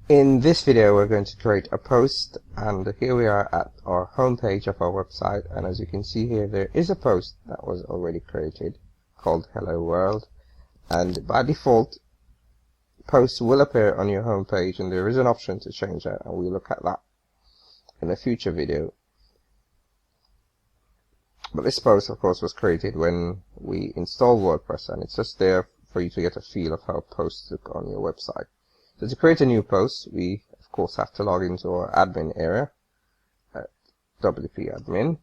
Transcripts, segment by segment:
In this video we're going to create a post, and here we are at our home page of our website, and as you can see here there is a post that was already created called Hello World, and by default posts will appear on your home page, and there is an option to change that, and we'll look at that in a future video. But this post of course was created when we installed WordPress, and it's just there for you to get a feel of how posts look on your website. So to create a new post, we of course have to log into our admin area at WP admin.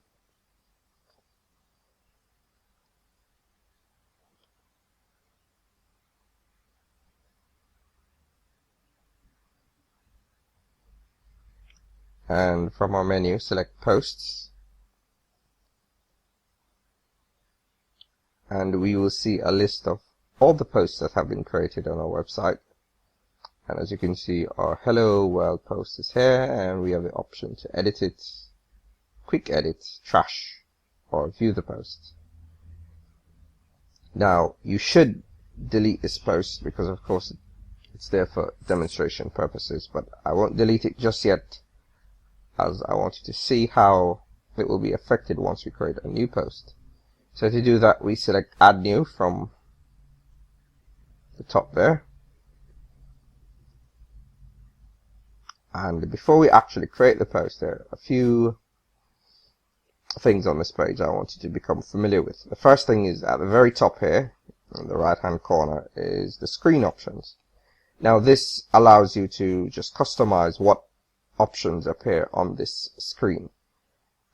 And from our menu, select posts. And we will see a list of all the posts that have been created on our website. And as you can see, our Hello World post is here, and we have the option to edit it, quick edit, trash, or view the post. Now, you should delete this post because of course it's there for demonstration purposes, but I won't delete it just yet, as I want you to see how it will be affected once we create a new post. So to do that, we select Add New from the top there. And before we actually create the post, there are a few things on this page I want you to become familiar with. The first thing is at the very top here, in the right hand corner, is the screen options. Now this allows you to just customize what options appear on this screen.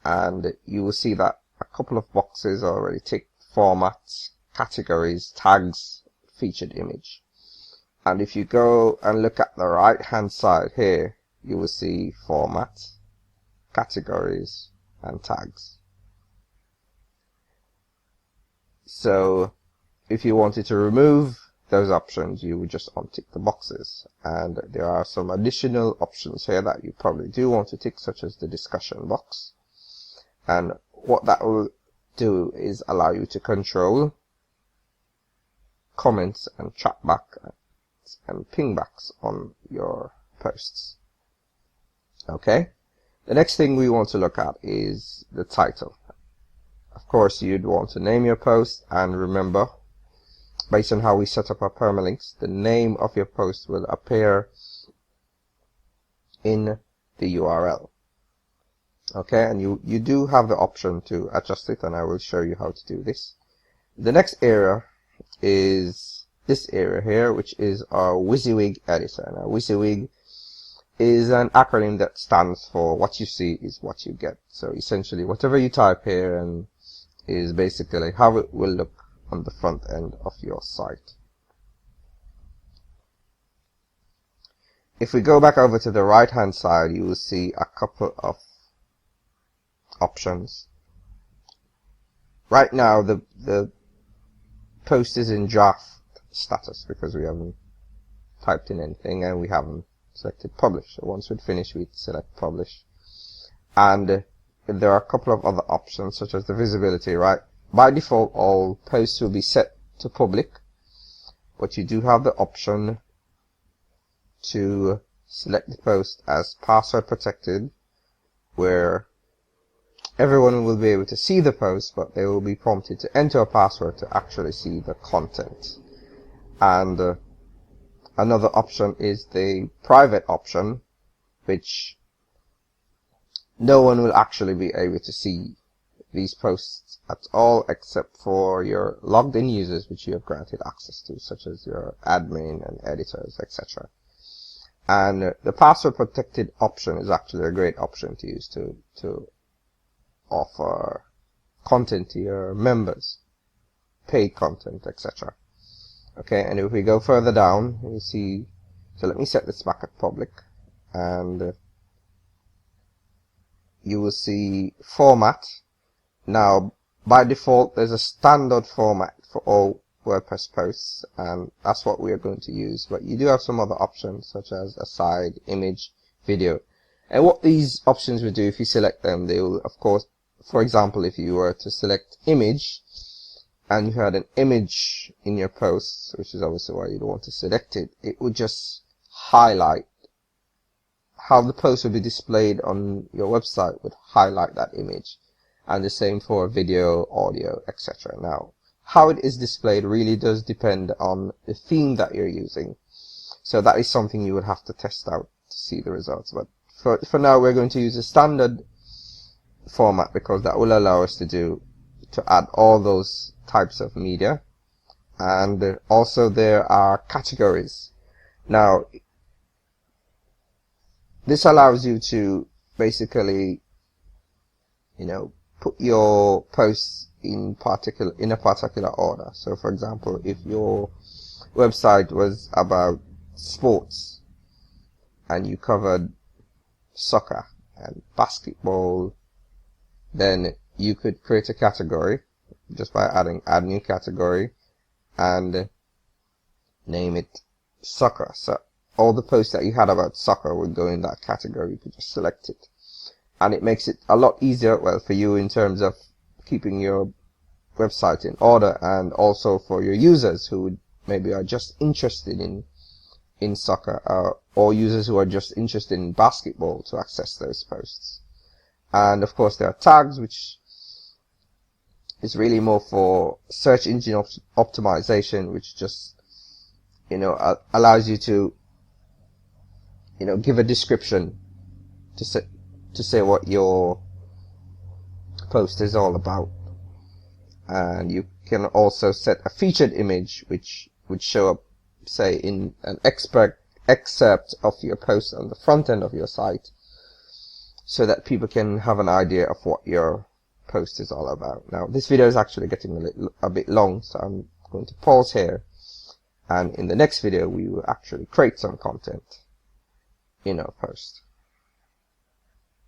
And you will see that a couple of boxes are already ticked: formats, categories, tags, featured image. And if you go and look at the right hand side here, you will see format, categories, and tags. So if you wanted to remove those options, you would just untick the boxes. And there are some additional options here that you probably do want to tick, such as the discussion box. And what that will do is allow you to control comments and chat back and pingbacks on your posts. Okay, the next thing we want to look at is the title. Of course, you'd want to name your post, and remember, based on how we set up our permalinks, the name of your post will appear in the URL. Okay, and you do have the option to adjust it, and I will show you how to do this. The next area is this area here, which is our WYSIWYG editor. Now, WYSIWYG is an acronym that stands for what you see is what you get. So essentially, whatever you type here and is basically how it will look on the front end of your site. If we go back over to the right hand side, you will see a couple of options. Right now the post is in draft status because we haven't typed in anything and we haven't selected publish. So once we finish, we select publish. And there are a couple of other options, such as the visibility, right? By default, all posts will be set to public, but you do have the option to select the post as password protected, where everyone will be able to see the post, but they will be prompted to enter a password to actually see the content. And another option is the private option, which no one will actually be able to see these posts at all except for your logged in users, which you have granted access to, such as your admin and editors, etc. And the password protected option is actually a great option to use to offer content to your members, paid content, etc. Okay, and if we go further down, you see, so let me set this back at public, and you will see format. Now, by default, there's a standard format for all WordPress posts, and that's what we are going to use, but you do have some other options, such as aside, image, video. And what these options will do, if you select them, they will, of course, for example, if you were to select image, and you had an image in your post, which is obviously why you'd want to select it, it would just highlight how the post will be displayed on your website would highlight that image, and the same for video, audio, etc. Now, how it is displayed really does depend on the theme that you're using, so that is something you would have to test out to see the results. But for now, we're going to use a standard format, because that will allow us to add all those types of media. And also there are categories. Now, this allows you to basically, put your posts in a particular order. So for example, if your website was about sports and you covered soccer and basketball, then you could create a category just by add new category and name it soccer. So all the posts that you had about soccer would go in that category. You could just select it, and it makes it a lot easier, well, for you in terms of keeping your website in order, and also for your users who maybe are just interested in soccer, or users who are just interested in basketball to access those posts. And of course there are tags, which is really more for search engine optimization, which just allows you to give a description to say what your post is all about. And you can also set a featured image which would show up, say, in an excerpt of your post on the front end of your site, so that people can have an idea of what your post is all about. Now, this video is actually getting a bit long, so I'm going to pause here, and in the next video we will actually create some content in our post.